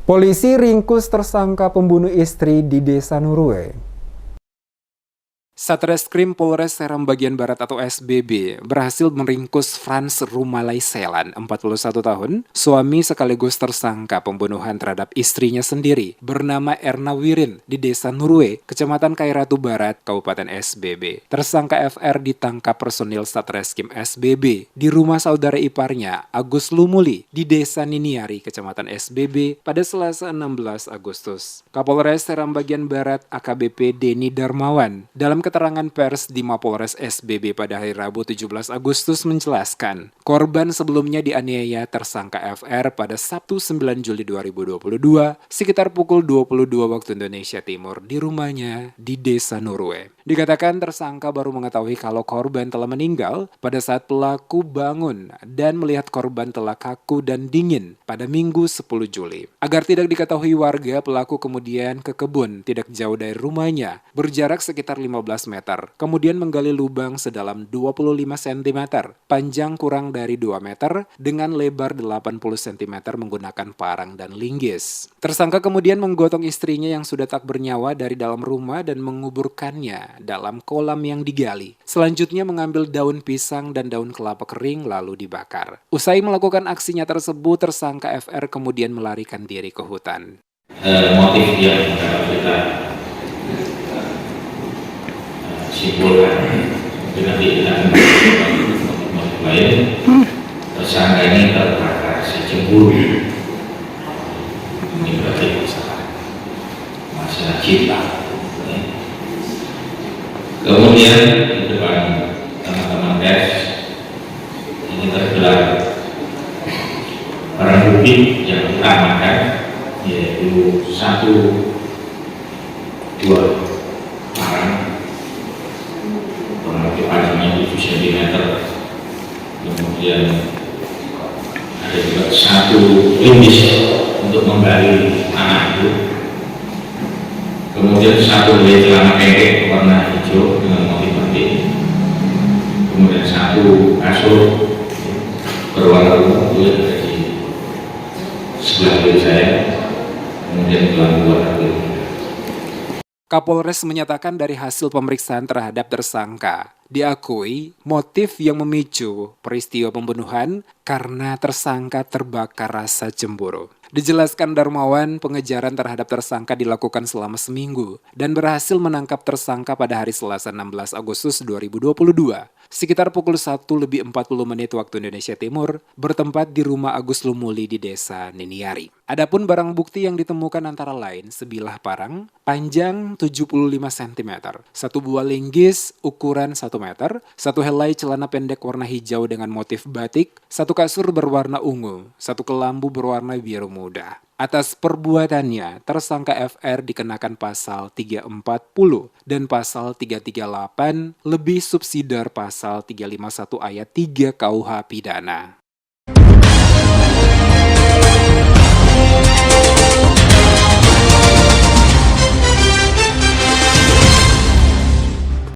Polisi ringkus tersangka pembunuh istri di Desa Nurwe. Satreskrim Polres Seram Bagian Barat atau SBB berhasil meringkus Frans Rumalai Selan, 41 tahun, suami sekaligus tersangka pembunuhan terhadap istrinya sendiri, bernama Erna Wirin di Desa Nurwe, Kecamatan Kairatu Barat, Kabupaten SBB. Tersangka FR ditangkap personil Satreskrim SBB di rumah saudara iparnya, Agus Lumuli, di Desa Niniari, Kecamatan SBB, pada Selasa 16 Agustus. Kapolres Seram Bagian Barat AKBP Denny Darmawan dalam keterangan pers di Mapolres SBB pada hari Rabu 17 Agustus menjelaskan, korban sebelumnya dianiaya tersangka FR pada Sabtu 9 Juli 2022 sekitar pukul 22 waktu Indonesia Timur di rumahnya di Desa Nurwe. Dikatakan tersangka baru mengetahui kalau korban telah meninggal pada saat pelaku bangun dan melihat korban telah kaku dan dingin pada Minggu 10 Juli. Agar tidak diketahui warga, pelaku kemudian ke kebun tidak jauh dari rumahnya, berjarak sekitar 15 meter, kemudian menggali lubang sedalam 25 cm, panjang kurang dari 2 meter, dengan lebar 80 cm menggunakan parang dan linggis. Tersangka kemudian menggotong istrinya yang sudah tak bernyawa dari dalam rumah dan menguburkannya dalam kolam yang digali. Selanjutnya mengambil daun pisang dan daun kelapa kering lalu dibakar. Usai melakukan aksinya tersebut, tersangka FR kemudian melarikan diri ke hutan. Motif yang kita simpulkan nanti kita motif lain, tersangka ini terbakar cemburu. Ini berarti masalah cinta. Kemudian di depan teman-teman pers ini tergelar barang bukti yang diamankan, yaitu 2 parang panjangnya 7 cm, kemudian ada juga 1 linggis untuk menggali tanah itu, kemudian 1 helai celana pendek warna hijau dengan motif batik, kemudian 1 kasur berwarna ungu itu ada di sebelah kiri saya, kemudian gelang warna biru. Kapolres menyatakan dari hasil pemeriksaan terhadap tersangka, diakui motif yang memicu peristiwa pembunuhan karena tersangka terbakar rasa cemburu. Dijelaskan Darmawan, pengejaran terhadap tersangka dilakukan selama seminggu dan berhasil menangkap tersangka pada hari Selasa 16 Agustus 2022. Sekitar pukul 1:40 waktu Indonesia Timur, bertempat di rumah Agus Lumuli di Desa Niniari. Adapun barang bukti yang ditemukan antara lain sebilah parang panjang 75 cm, 1 buah linggis ukuran 1 meter, 1 helai celana pendek warna hijau dengan motif batik, 1 kasur berwarna ungu, 1 kelambu berwarna biru muda. Atas perbuatannya, tersangka FR dikenakan pasal 340 dan pasal 338 lebih subsidiar pasal 351 ayat 3 KUH Pidana.